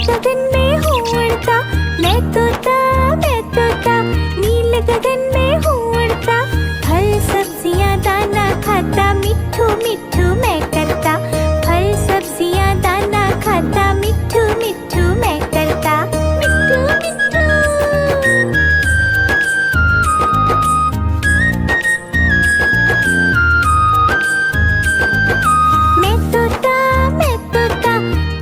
गगन में हूँ उड़ता, मैं तोता नील गगन में हूँ उड़ता। फल सब्जियाँ दाना खाता, मिट्ठू मिट्ठू मैं करता। फल सब्जियाँ दाना खाता, मिट्ठू मिट्ठू मैं करता। मिट्ठू मिट्ठू। मैं तोता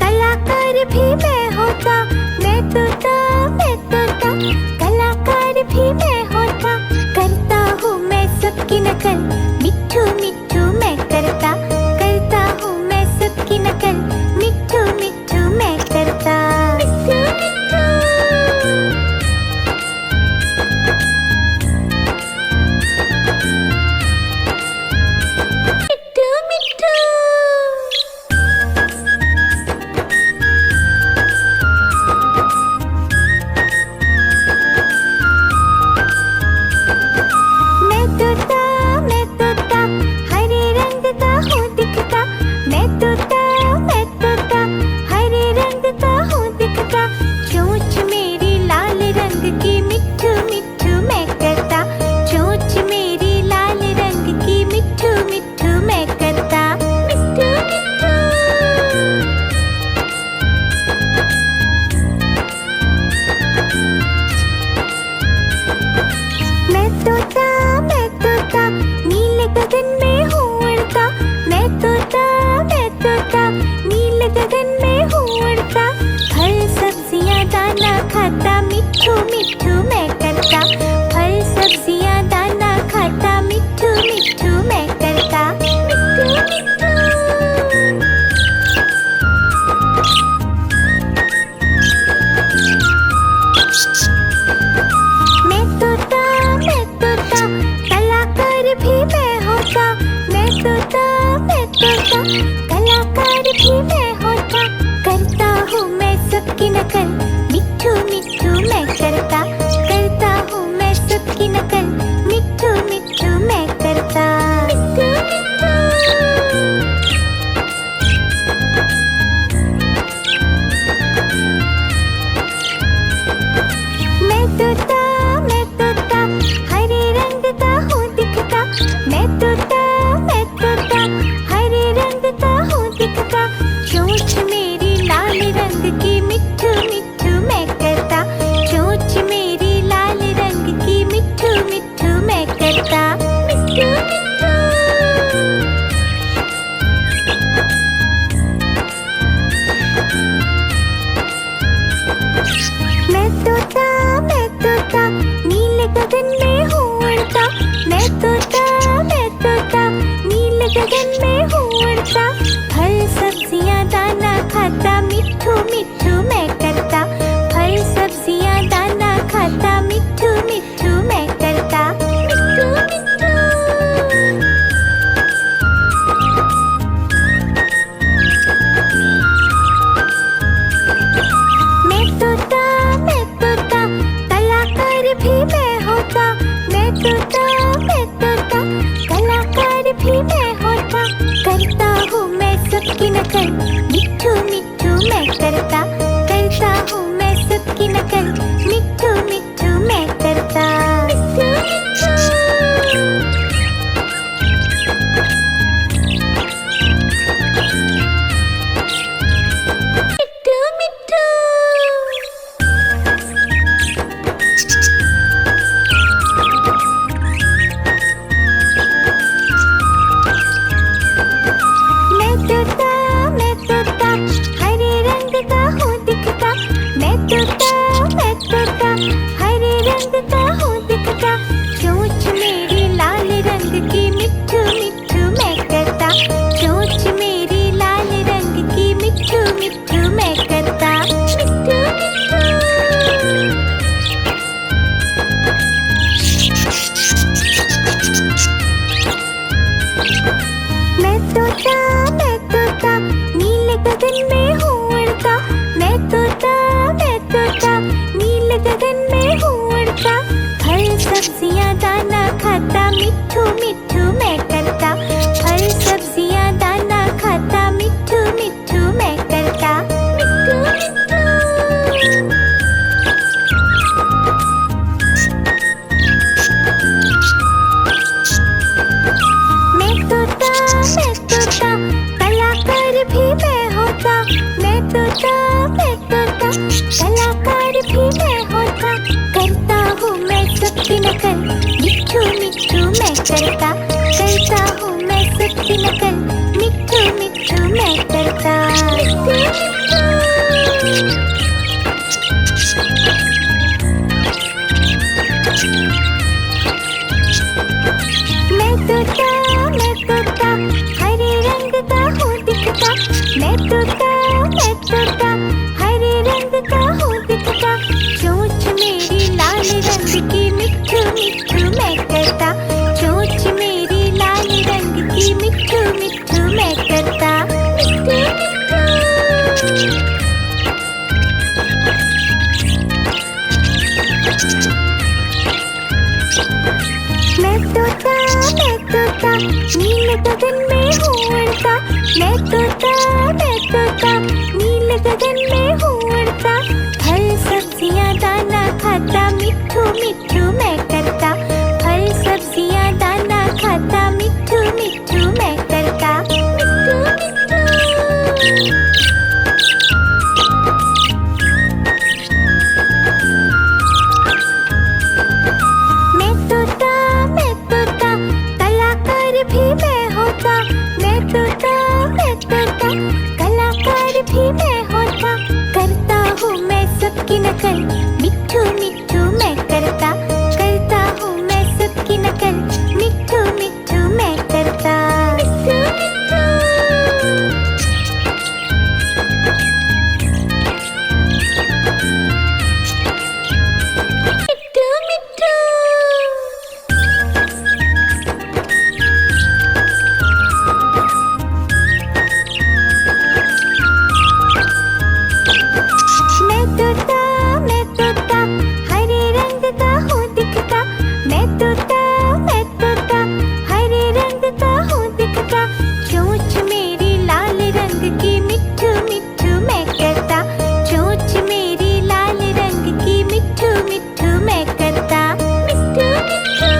कलाकार भी मैं होता। मैं तोता कलाकार भी मैं होता। करता हूँ मैं सबकी नकल, मिट्ठू मिट्ठू मैं करता। करता हूँ मैं सबकी नकल, मिट्ठू मिट्ठू मैं करता। मिट्ठू मिट्ठू। मिट्ठू मिट्ठू। मैं तोता हरे रंग का हूँ दिखता। मैं तोता हरे रंग का हूँ दिखता। चोंच मेरी लाल रंग की, मिट्ठू मिट्ठू मैं करता। चोंच मेरी लाल रंग की, मिट्ठू मिट्ठू मैं करता। मिट्ठू मिट्ठू। मैं तोता नील गगन में हूँ उड़ता। मैं तोता नील गगन में हूँ उड़ता। फल सब्जियाँ दाना खाता, मिट्ठू मिट्ठू मैं करता। फल सब्जियाँ दाना खाता, मिट्ठू मिट्ठू मैं करता। मिट्ठू मिट्ठू। मैं तोता कलाकार भी मैं होता। मैं तोता कलाकार भी मैं होता। करता हूँ मैं सबकी नकल, मिट्ठू मिट्ठू मैं करता। करता हूँ मैं सबकी नकल, मिट्ठू मिट्ठू मैं करता। मिट्ठू मिट्ठू। मैं तोता हरे रंग का हूँ दिखता। मैं तोता हरे रंग का हूँ दिखता। चोंच मेरी लाल रंग की, मिट्ठू मिट्ठू मैं करता। चोंच मेरी लाल रंग की, मिट्ठू मिट्ठू मैं करता। मिट्ठू मिट्ठू। मैं तोता नील गगन में हूँ उड़ता। मैं तोता नील गगन में हूँ उड़ता। फल सब्जियाँ दाना खाता, मिट्ठू मिट्ठू मैं करता। फल सब्जियाँ दाना खाता, मिट्ठू मिट्ठू मैं करता। मिट्ठू मिट्ठू। मैं तोता कलाकार भी मैं होता। मैं तोता कलाकार भी मैं होता। करता हूँ मैं सबकी नकल, मिट्ठू मिट्ठू मैं करता। करता हूँ मैं सबकी नकल, मिट्ठू मिट्ठू मैं करता। मिट्ठू मिट्ठू। मिट्ठू मिट्ठू। मैं तोता हरे रंग का हूँ दिखता। मैं तोता हरे रंग का हूँ दिखता। चोंच मेरी लाल रंग की, मिट्ठू मिट्ठू मैं करता। चोंच मेरी लाल रंग की, मिट्ठू मिट्ठू मैं करता। मिट्ठू मिट्ठू। मैं तोता नील गगन में हूँ उड़ता। मैं तोता नील गगन में हूँ उड़ता। फल सब्जियाँ दाना खाता, मिट्ठू मिट्ठू मैं करता। फल सब्जियाँ दाना खाता, मिट्ठू मिट्ठू मैं करता। मिट्ठू मिट्ठू। नील गगन में हूँ उड़ता, मैं तोता नील गगन में हूँ उड़ता। फल सब्जियाँ दाना खाता, मिट्ठू मिट्ठू मैं करता। फल सब्जियाँ दाना खाता, मिट्ठू मिट्ठू मैं करता। मिट्ठू मिट्ठू। मैं तोता कलाकार भी मैं होता। मैं तोता कलाकार भी मैं होता। करता हूँ मैं सबकी नकल, मिट्ठू मिट्ठू मैं करता। करता हूँ मैं सबकी नकल, मिट्ठू मिट्ठू मैं करता। मिट्ठू मिट्ठू। मिट्ठू मिट्ठू। मैं तोता हरे रंग का हूँ दिखता। मैं तोता हरे रंग का हूँ दिखता। चोंच मेरी लाल रंग की, मिट्ठू मिट्ठू मैं करता। चोंच मेरी लाल रंग की, मिट्ठू मिट्ठू मैं करता। मिट्ठू मिट्ठू।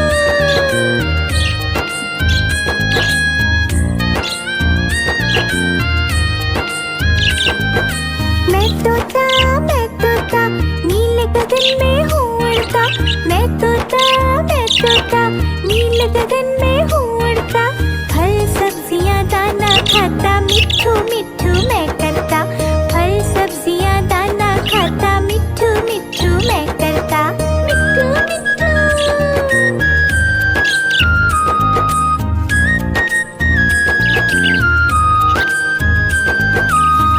मैं तोता नील गगन में हूँ उड़ता। मैं तोता नील गगन में हूँ उड़ता। फल सब्जियाँ दाना खाता, मिट्ठू मिट्ठू मैं करता। फल सब्जियाँ दाना खाता, मिट्ठू मिट्ठू मैं करता। मिट्ठू मिट्ठू।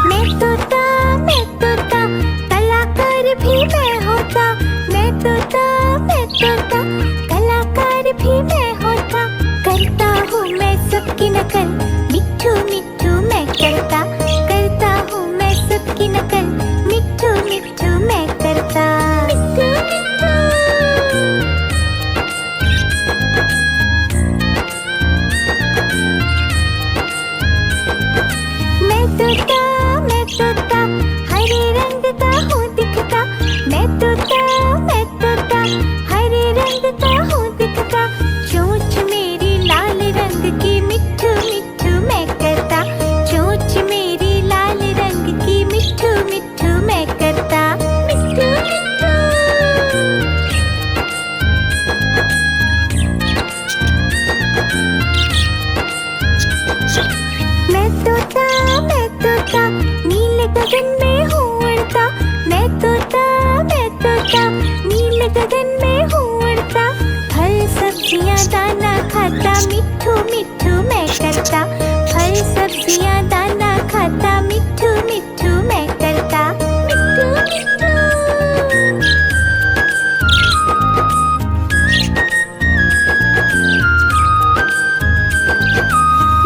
मैं तोता कलाकार भी मैं होता। मैं तोता कलाकार भी मैं होता। करता हूँ मैं सबकी नकल, मिट्ठू मिट्ठू मैं करता। करता हूँ मैं सबकी नकल, मिट्ठू मिट्ठू मैं करता। मिट्ठू मिट्ठू। मैं तोता हरे रंग का हूँ दिखता। मैं तोता हरे रंग का हूँ दिखता। चोंच मेरी लाल रंग की, मिट्ठू मिट्ठू मैं करता। चोंच मेरी लाल रंग की, मिट्ठू मिट्ठू मैं करता। मिट्ठू मिट्ठू। मैं तोता नील गगन में हूँ उड़ता। मैं तोता नील गगन में हूँ उड़ता। फल सब्जियाँ दाना खाता, मिट्ठू मिट्ठू मैं करता। फल सब्जियाँ दाना खाता, मिट्ठू मिट्ठू मैं करता। मिट्ठू मिट्ठू।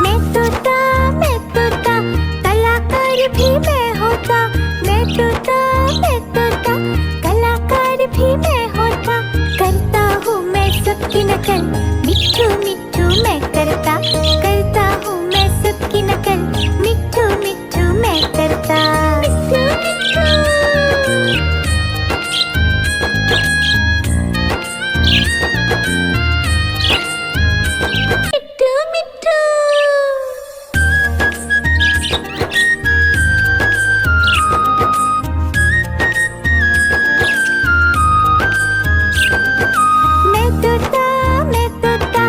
मैं तोता कलाकार भी मैं होता। मैं तोता कलाकार भी मैं होता। करता हूँ मैं सबकी नकल, मिट्ठू मिट्ठू मैं करता। करता हूँ मैं सबकी नकल, मिट्ठू मिट्ठू मैं करता। मिट्ठू मिट्ठू। मिट्ठू मिट्ठू। मैं तोता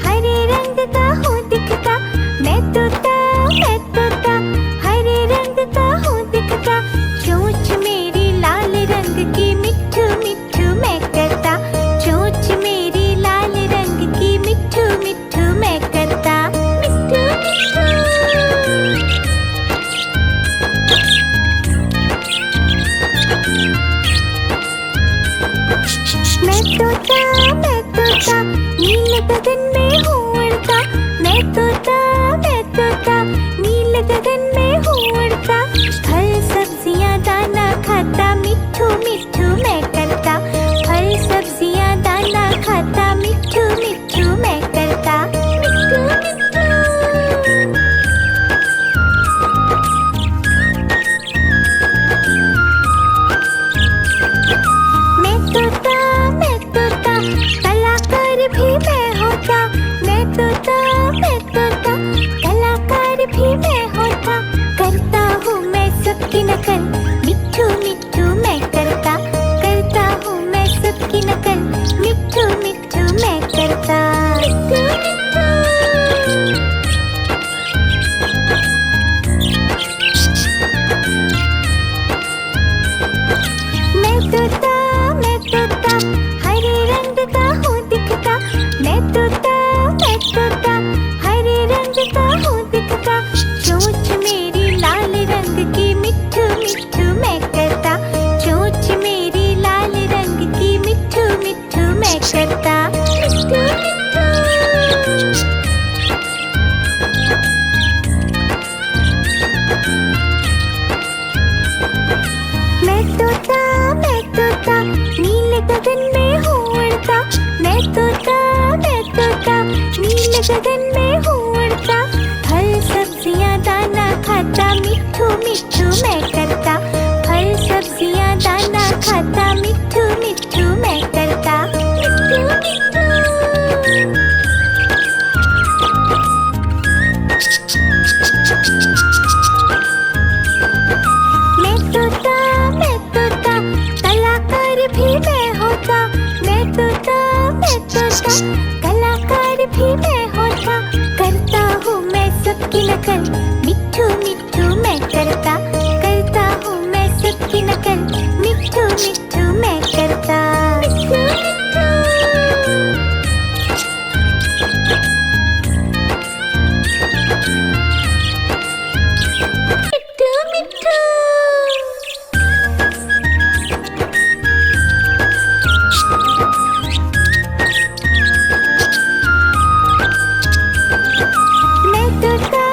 हरे रंग का हूँ दिखता। मैं तोता हरे रंग का हूँ दिखता। चोंच मेरी लाल रंग की, मिट्ठू मिट्ठू मैं करता। चोंच मेरी लाल रंग की, मिट्ठू मिट्ठू मैं करता। मिट्ठू मिट्ठू। मैं तोता नील गगन में हूँ उड़ता। मैं तोता नील गगन में हूँ उड़ता। फल सब्जियाँ दाना खाता, मिट्ठू मिट्ठू मैं करता। फल सब्जियाँ दाना खाता, मिट्ठू मिट्ठू मैं करता। मिट्ठू मिट्ठू। मैं तोता हरे रंग का हूँ दिखता। मैं तोता हरे रंग का हूँ दिखता। चोंच मेरी लाल रंग की मिट्ठू मिट्ठू मैं करता। चोंच मेरी लाल रंग की मिट्ठू मिट्ठू मैं करता। मिट्ठू मिट्ठू। मैं तोता नीले गगन में हूँ उड़ता। मैं तोता नीले गगन में हूँ उड़ता। फल सब्जियाँ दाना खाता मिट्ठू मिट्ठू मैं करता। फल सब्जियाँ दाना खाता मिट्ठू मिट्ठू मैं करता। मिट्ठू मिट्ठू। मैं तोता कलाकार भी मैं होता। मैं तोता कलाकार भी मैं होता। करता हूँ मैं सबकी नकल मिट्ठू मिट्ठू मैं करता। करता हूँ मैं सबकी नकल मिट्ठू मिट्ठू मैं करता। मिट्ठू मिट्ठू। मिट्ठू मिट्ठू। मैं तोता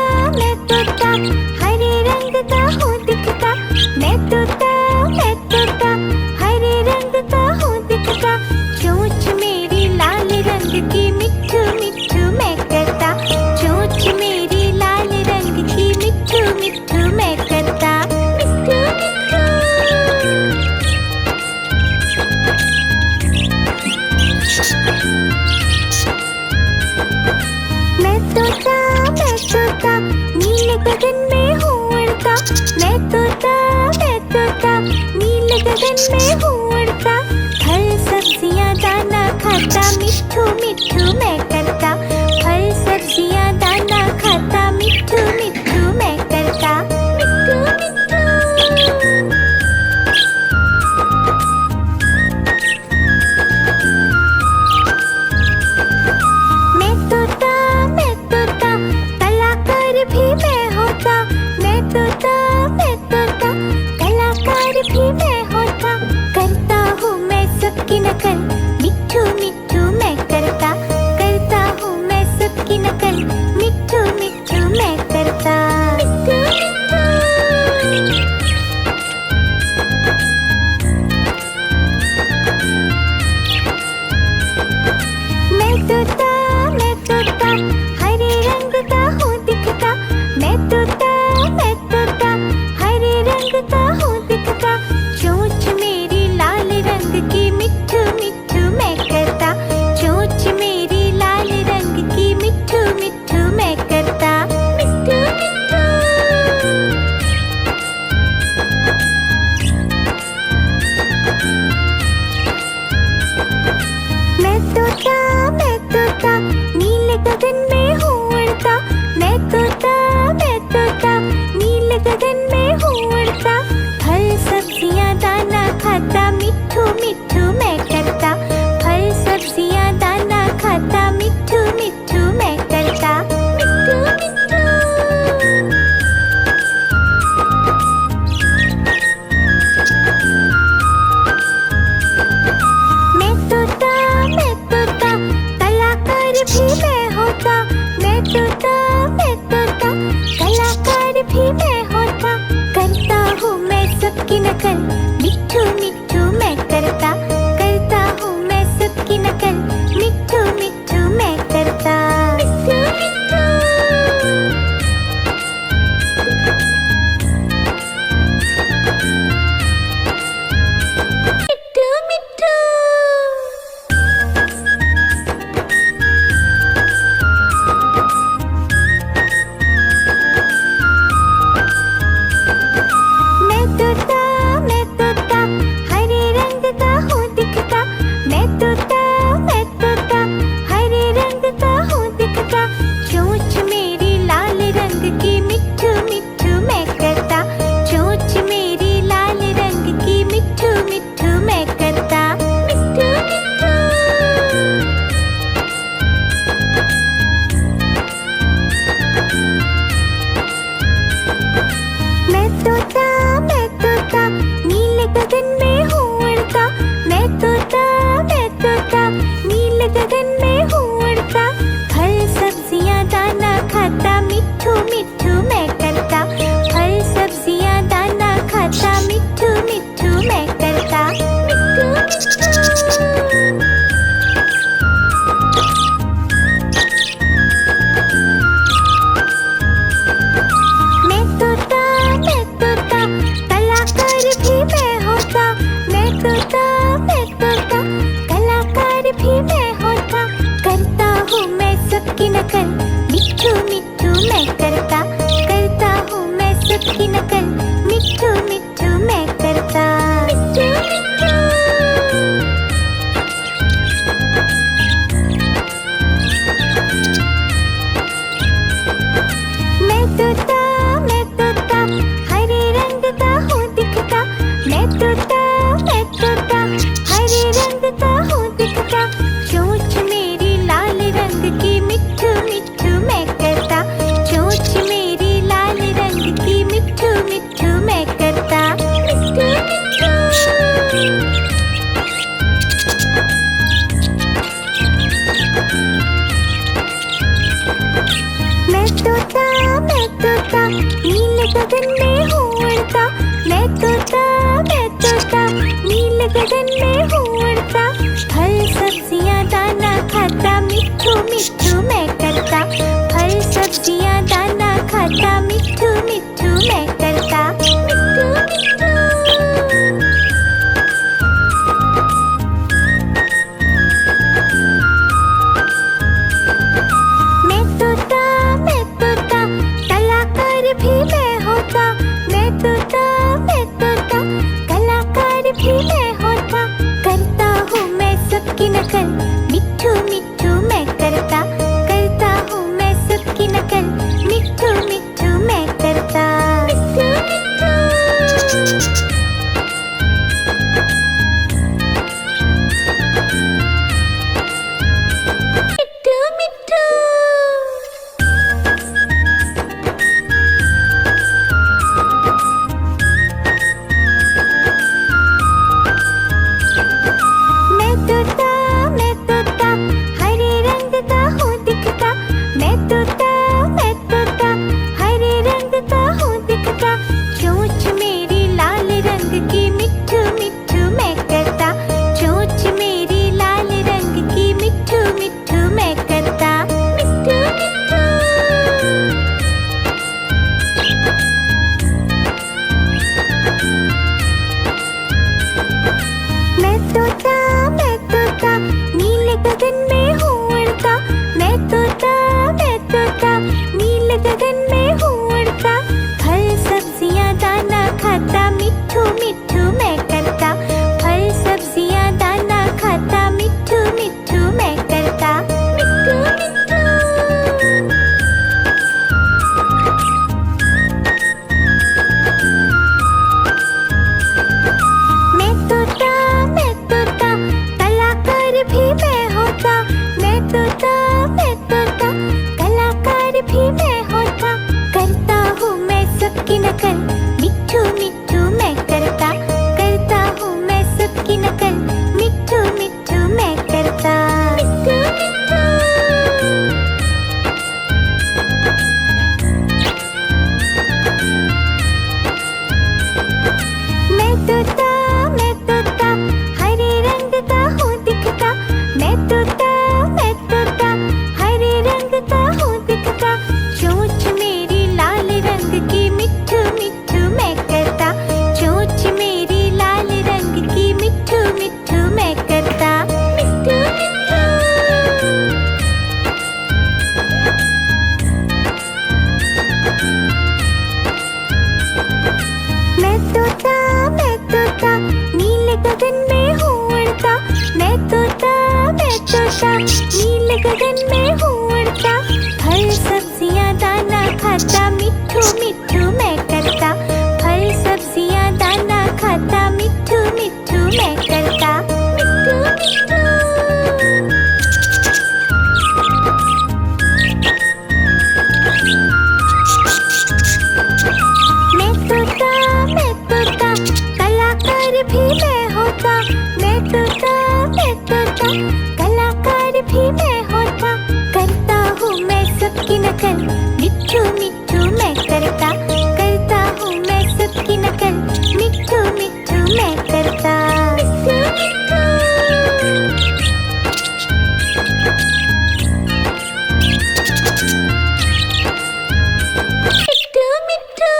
हरे रंग का हूँ दिखता। मैं तोता हरे रंग का हूँ दिखता। चोंच मेरी लाल रंग की मिट्ठू मिट्ठू मैं करता। चोंच मेरी लाल रंग की मिट्ठू मिट्ठू मैं करता। मिट्ठू मिट्ठू। मैं तोता नीले गगन में हूँ उड़ता। मैं तोता नीले गगन में हूँ उड़ता। फल सब्जियाँ दाना खाता मिट्ठू मिट्ठू मैं करता। फल सब्जियाँ दाना खाता मिट्ठू मिट्ठू मैं करता। मिट्ठू मिट्ठू। मैं तोता कलाकार भी मैं होता। मैं तोता कलाकार भी मैं होता। करता हूँ मैं सबकी नकल मिट्ठू मिट्ठू मैं करता। करता हूँ मैं सबकी नकल मिट्ठू मिट्ठू मैं करता। मैं तोता कलाकार भी मैं होता करता हूँ मैं सबकी नकल मिट्ठू मिट्ठू मैं करता हूँ मैं सबकी नकल मिट्ठू मिट्ठू मैं करता मिट्ठू मिट्ठू मैं तोता हरे रंग का हूँ दिखता मैं तोता हरे रंग का हूँ दिखता चोंच मेरी लाल रंग की मिट्ठू मिट्ठू मैं करता चोंच मेरी लाल रंग की मिट्ठू मिट्ठू मैं करता मिट्ठू मिट्ठू मैं तोता नील गगन में हूँ उड़ता मैं तोता नील गगन में हूँ उड़ता फल सब्जियाँ दाना खाता मिट्ठू मिट्ठू मैं करता फल सब्जियाँ दाना खाता मिट्ठू मिट्ठू मैं करता मिट्ठू मिट्ठू मैं तोता कलाकार भी मैं होता मैं तोता कलाकार भी मैं होता करता हूँ मैं सबकी नकल मिट्ठू मिट्ठू मैं करता हूँ मैं सबकी नकल मिट्ठू मिट्ठू मैं करता मिट्ठू मिट्ठू मैं तोता हरे रंग का हूँ दिखता मैं तोता हरे रंग का हूँ दिखता चोंच मेरी लाल रंग की मिट्ठू मिट्ठू मैं करता चोंच मेरी लाल रंग की मिट्ठू मिट्ठू मैं करता मिट्ठू मिट्ठू मैं तोता नील गगन में हूँ उड़ता मैं तोता नील गगन में हूँ उड़ता फल सब्जियाँ दाना खाता मिट्ठू मिट्ठू मैं करता फल सब्जियाँ दाना खाता मिट्ठू मिट्ठू मैं करता मिट्ठू मिट्ठू मैं तोता कलाकार भी मैं होता मैं तोता कलाकार भी मैं होता करता हूँ मैं सबकी नकल मिट्ठू मिट्ठू मैं करता हूँ मैं सबकी नकल मिट्ठू मिट्ठू मैं करता मिट्ठू मिट्ठू मैं तोता हरे रंग का हूँ दिखता मैं तोता हरे रंग का हूँ दिखता चोंच मेरी लाल रंग की मिट्ठू मिट्ठू मैं करता चोंच मेरी लाल रंग की मिट्ठू मिट्ठू मैं करता मिट्ठू मिट्ठू मैं तोता नील गगन में हूँ उड़ता मैं तोता नील गगन में हूँ उड़ता फल सब्जियाँ दाना खाता मिट्ठू मिट्ठू मैं करता फल सब्जियाँ दाना खाता मिट्ठू मिट्ठू मैं करता मिट्ठू मिट्ठू मैं तोता कलाकार भी मैं होता मैं तोता कलाकार भी मैं होता करता हूँ मैं सबकी नकल मिट्ठू मिट्ठू मैं करता हूँ मैं सबकी नकल मिट्ठू मिट्ठू मैं करता मिट्ठू मिट्ठू मिट्ठू मिट्ठू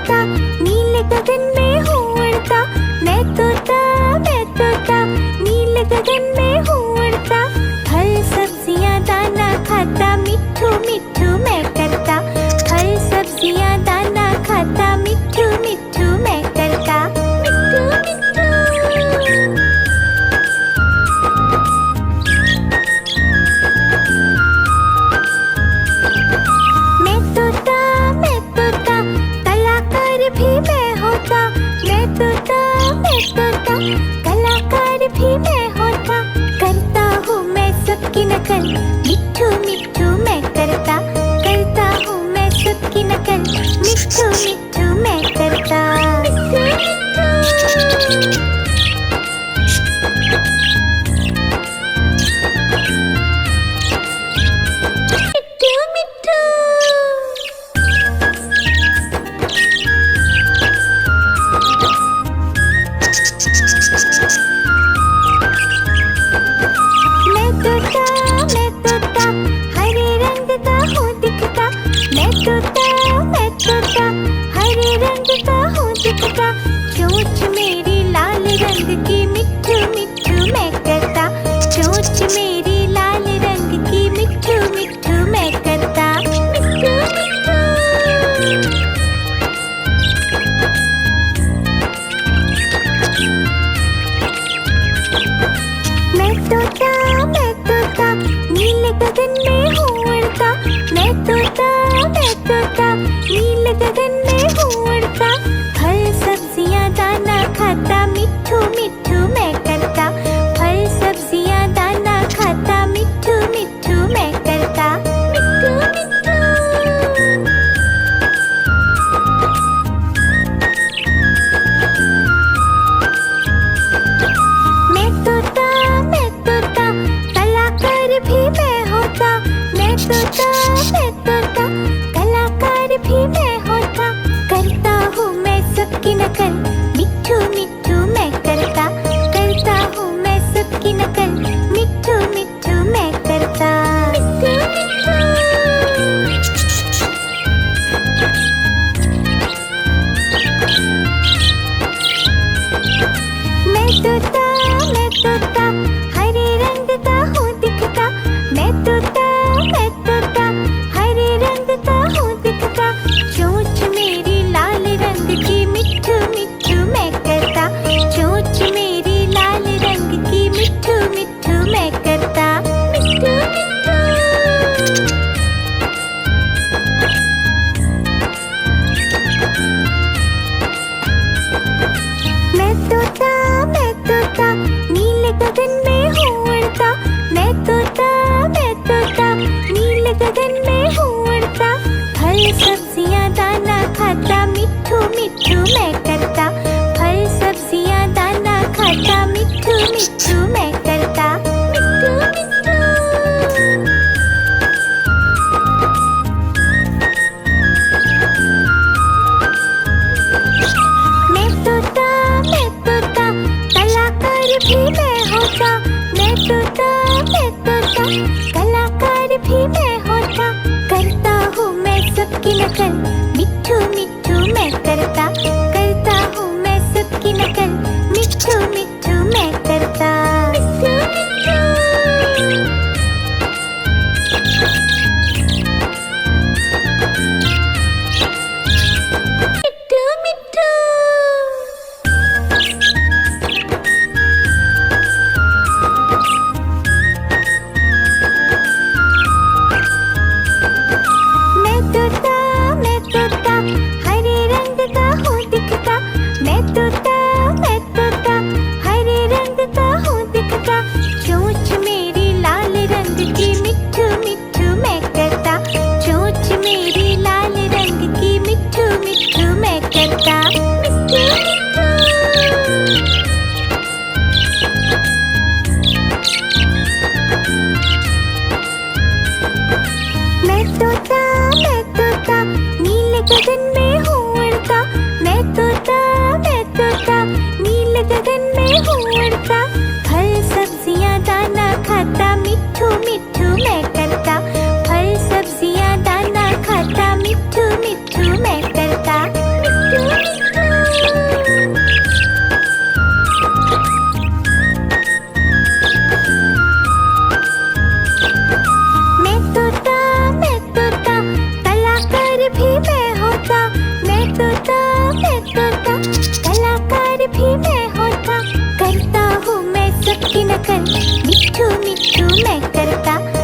उड़ता, नीले गगन में हूँ उड़ता। मैं तोता, मैं तोता, नीले गगन में हूँ उड़ता। फल सब्जियाँ दाना खाता, मिट्ठू मिट्ठू मैं करता। फल सब्जियाँ दाना खाता, मिट्ठू मिट्ठू मैं करता। मिट्ठू मिट्ठू। मैं तोता, कलाकार भी मैं होता। मैं तोता, कलाकार भी मैं होता। करता हूँ मैं सबकी नकल, मिट्ठू मिट्ठू मैं करता। करता हूँ मैं सबकी नकल, मिट्ठू मिट्ठू मैं करता। मिट्ठू मिट्ठू। मैं तोता, हरे रंग का हूँ दिखता। मैं तोता, हरे रंग का हूँ दिखता। चोंच मेरी लाल रंग की, मिट्ठू मिट्ठू मैं करता। चोंच मेरी लाल रंग की, मिट्ठू मिट्ठू मैं करता। मिट्ठू मिट्ठू। मैं तोता, नीले गगन में हूँ उड़ता। मैं तोता, नीले गगन में हूँ उड़ता। फल सब्जियाँ दाना खाता, मिट्ठू मिट्ठू मैं करता। फल सब्जियाँ दाना खाता, मिट्ठू मिट्ठू मैं करता। मिट्ठू मिट्ठू। मैं तोता, कलाकार भी मैं होता। मैं तोता, कलाकार भी मैं होता। करता हूँ मैं सबकी नकल, मिट्ठू मिट्ठू मैं करता। करता हूँ मैं सबकी नकल, मिट्ठू मिट्ठू मैं करता। मिट्ठू मिट्ठू। मैं तोता, हरे रंग का हूँ दिखता। मैं तोता, हरे रंग का हूँ दिखता। चोंच मेरी लाल रंग की, मिट्ठू मिट्ठू मैं करता। चोंच मेरी लाल रंग की, मिट्ठू मिट्ठू मैं करता। मिट्ठू मिट्ठू। मैं तोता, नीले गगन में हूँ उड़ता। मैं तोता, नीले गगन में हूँ उड़ता। फल सब्जियाँ दाना खाता, मिट्ठू मिट्ठू मैं करता। फल सब्जियाँ दाना खाता, मिट्ठू मिट्ठू मैं करता। मिट्ठू मिट्ठू। मैं तोता, कलाकार भी मैं होता। मैं तोता, कलाकार भी मैं होता। करता हूँ मैं सबकी नकल, मिट्ठू मिट्ठू मैं करता। करता हूँ मैं सबकी नकल, मिट्ठू मिट्ठू मैं करता। मिट्ठू मिट्ठू। मिट्ठू मिट्ठू। मैं भी मैं होता, मैं तोता, मैं तोता, कलाकार भी मैं होता, करता हूँ मैं सबकी नकल, मिट्ठू मिट्ठू मैं करता।